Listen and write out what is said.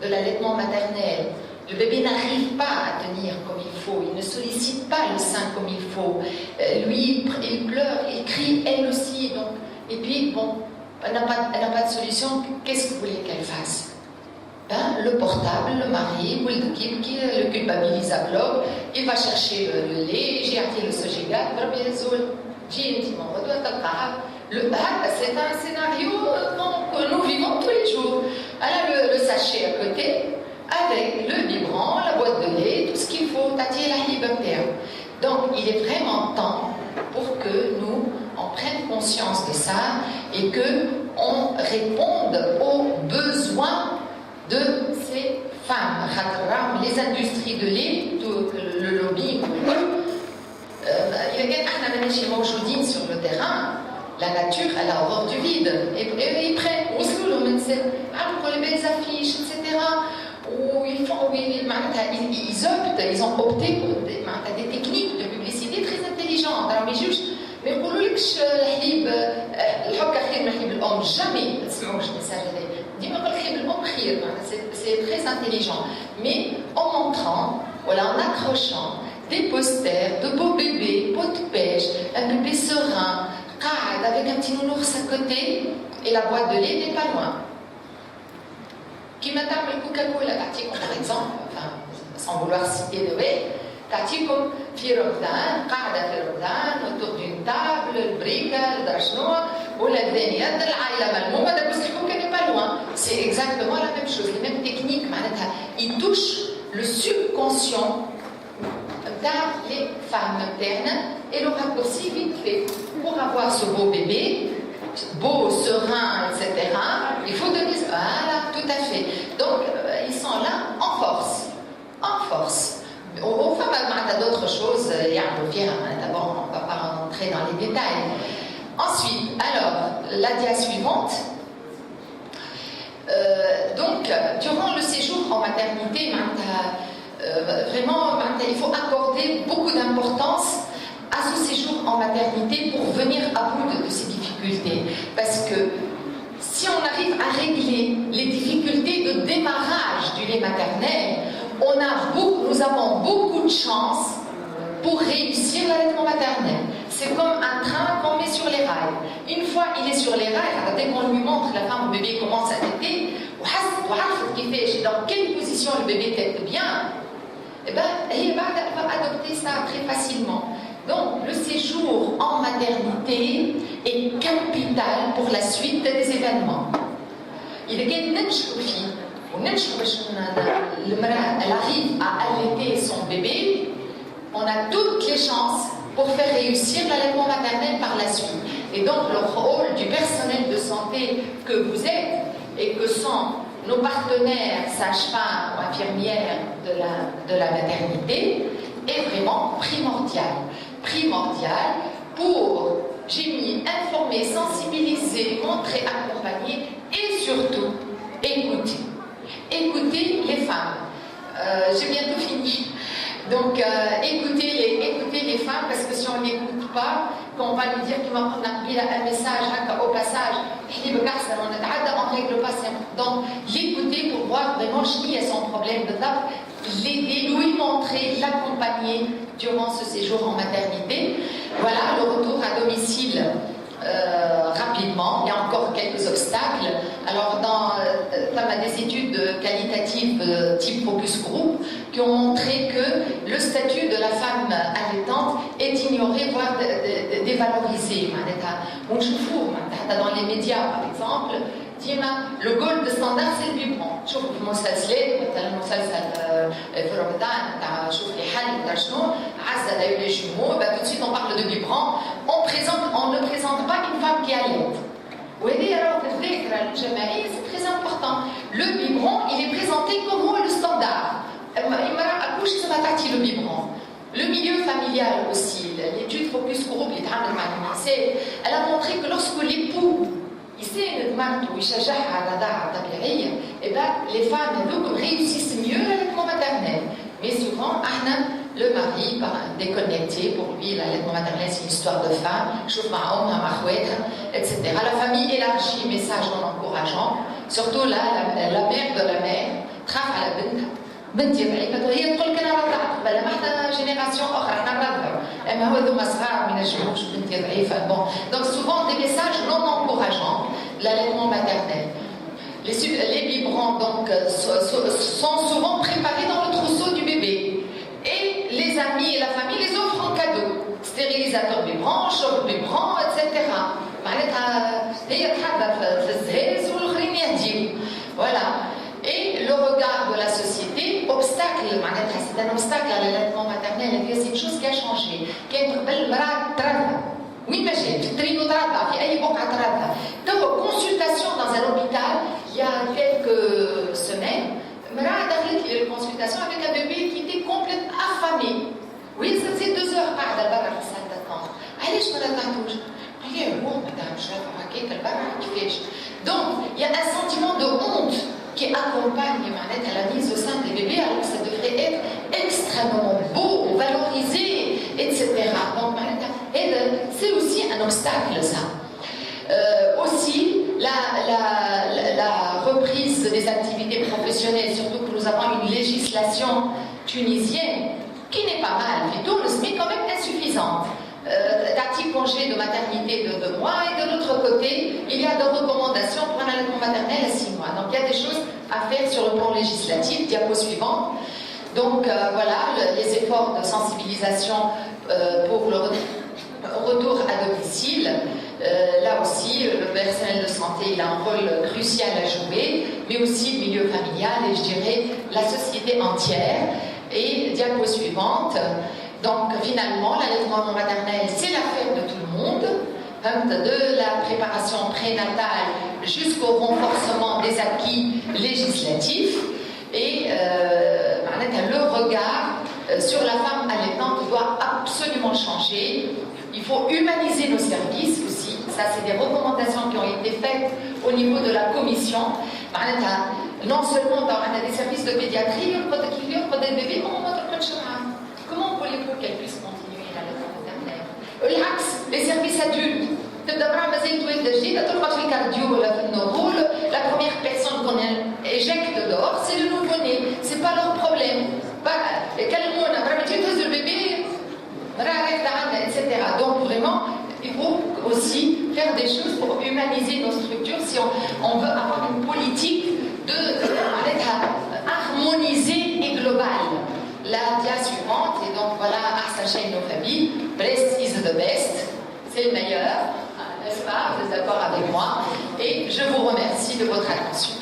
de l'allaitement maternel. Le bébé n'arrive pas à tenir comme il faut, il ne sollicite pas le sein comme il faut. Lui, il pleure, il crie, elle aussi. Donc, et puis, bon, elle n'a pas de solution. Qu'est-ce que vous voulez qu'elle fasse? Ben, le portable, le mari, ou le culpabilise à bloc, il va chercher le lait, j'ai acheté le sojigat, c'est un scénario que nous vivons tous les jours. Elle a le sachet à côté, avec le biberon, la boîte de lait, tout ce qu'il faut, donc il est vraiment temps pour que nous on prenne conscience de ça et qu'on réponde aux besoins de ces femmes. Les industries de lait, le lobbying, il y a sur le terrain, la nature, elle a horreur du vide. Et ils prennent, les belles affiches, etc. Où ils optent, ils ont opté pour des techniques de publicité très intelligentes. Alors, mais يقولوا لكش الحليب الحك خير من حليب الام jamais ما تسمعوش الميساج هذا ديما يقول حليب الام خير c'est très intelligent mais en montrant voilà en accrochant des posters de beaux bébés peau de pêche un bébé serein قاعد avec un petit nounours à côté et la boîte de lait n'est pas loin كيما تعمل كوكاكولا تعطيكم par exemple enfin sans vouloir citer de way تعطيكم في رمضان قاعدة في رمضان autour d'une table البريكة الدرشنو ولا الدنيا العائلة ملمومة دابا الكوكا n'est pas loin c'est exactement la même chose les mêmes techniques معناتها il touche le subconscient dans les femmes internes et le raccourci vite fait pour avoir ce beau bébé beau, serein, etc. Il faut donner ça. Voilà, tout à fait. Donc, ils sont là en force. En force. Aux femmes, il y a d'autres choses. D'abord, on ne va pas rentrer dans les détails. Ensuite, alors, la dia suivante. Donc, durant le séjour en maternité, vraiment, il faut accorder beaucoup d'importance à ce séjour en maternité pour venir à bout de ces difficultés. Parce que si on arrive à régler les difficultés de démarrage du lait maternel, nous avons beaucoup de chance pour réussir l'allaitement maternel. C'est comme un train qu'on met sur les rails. Une fois il est sur les rails, dès qu'on lui montre, la femme, le bébé commence à téter, dans quelle position le bébé tète bien, eh ben, elle va adopter ça très facilement. Donc, le séjour en maternité est capital pour la suite des événements. Il est elle arrive à allaiter son bébé, on a toutes les chances pour faire réussir l'allaitement maternel par la suite. Et donc, le rôle du personnel de santé que vous êtes et que sont nos partenaires sages-femmes ou infirmières de la maternité est vraiment primordial pour, j'ai mis, informer, sensibiliser, montrer, accompagner et surtout écouter. Écouter les femmes. J'ai bientôt fini. Donc, écoutez les femmes, parce que si on ne l'écoute pas, quand on va lui dire qu'il va prendre un message au passage, on règle pas. Donc, l'écouter pour voir vraiment qui est son problème de table, l'aider, lui montrer, l'accompagner durant ce séjour en maternité. Voilà, le retour à domicile rapidement. Il y a encore quelques obstacles. Alors, on a des études qualitatives type Focus Group qui ont montré que le statut de la femme allaitante est ignoré, voire dévalorisé. Dans les médias, par exemple, le gold standard c'est le biberon. شوف المسلسلات مثلا مسلسل في رمضان تاع شوف لي حل تاع شنو عزة دايو لي جيمو tout de suite on parle de biberon on ne présente pas une femme qui allaite. وهذه راه في الذاكرة الجماعية c'est très important. Le biberon il est présenté comme le standard. المرأة أكوش تسمى تعطي le biberon. Le milieu familial aussi, l'étude Focus Group اللي تعمل مع النساء, elle a montré que lorsque l'époux يساند مرته ويشجعها على الرضاعة الطبيعية, et ben les femmes réussissent mieux l'allaitement maternel. Mais souvent, le mari déconnecté, pour lui l'allaitement maternel c'est une histoire de femme, etc. La famille élargit, message en encourageant, surtout là la mère de la mère تخاف على بنتها بنتي ضعيفه وهي تقول لك انا رضعت بلا ما حتى جينيراسيون اخرى احنا نرضعوا اما هذوما صغار ما ينجموش بنتي ضعيفه بون دونك سوفون دي ميساج نون انكوراجون l'allaitement maternel. Les biberons donc sont souvent préparés dans le trousseau du bébé et les amis et la famille les offrent en cadeau. Stérilisateur biberon, choc biberon, etc. معناتها هي تحضر في الزهاز والاخرين يهديوا. Voilà. Et le regard de la société, obstacle, c'est un obstacle à l'allaitement maternel, c'est une chose qui a changé. كانت قبل المرأة ترضع. وين ما جات في الترينو ترضع في أي بقعة ترضع. توا consultation dans un hôpital, il y a quelques semaines, مرأة دخلت لي consultation avec un bébé qui était complètement affamé. Oui, ça faisait 2 heures قاعدة برا في السال d'attente. علاش ما رضعتوش؟ قال لي هو مدام مش رافعة هكاك البرا كيفاش؟ Donc, il y a un sentiment de honte qui accompagne la mise au sein des bébés, alors que ça devrait être extrêmement beau, valorisé, etc. Donc, c'est aussi un obstacle, ça. Aussi, la reprise des activités professionnelles, surtout que nous avons une législation tunisienne qui n'est pas mal, mais quand même insuffisante. D'articles congé de maternité de 2 mois et de l'autre côté, il y a des recommandations pour un allaitement maternel à 6 mois. Donc il y a des choses à faire sur le plan législatif. Diapo suivante. Donc voilà, les efforts de sensibilisation pour le retour à domicile. Là aussi, le personnel de santé il a un rôle crucial à jouer, mais aussi le milieu familial et je dirais la société entière. Et diapo suivante. Donc finalement, l'allaitement maternel, c'est l'affaire de tout le monde, de la préparation prénatale jusqu'au renforcement des acquis législatifs. Et le regard sur la femme allaitante doit absolument changer. Il faut humaniser nos services aussi. Ça, c'est des recommandations qui ont été faites au niveau de la commission. Non seulement dans des services de pédiatrie, des bébés, comment voulez-vous qu'elle puisse continuer l'allaitement maternel? Les services adultes. La première personne qu'on éjecte dehors, c'est le nouveau-né. C'est pas leur problème. Le bébé, etc. Donc vraiment, il faut aussi faire des choses pour humaniser nos structures si on veut avoir une politique harmonisée et globale. La dia suivante, et donc voilà, Ahsan nos familles, Breast is the best, c'est le meilleur, n'est-ce pas? Vous êtes d'accord avec moi, et je vous remercie de votre attention.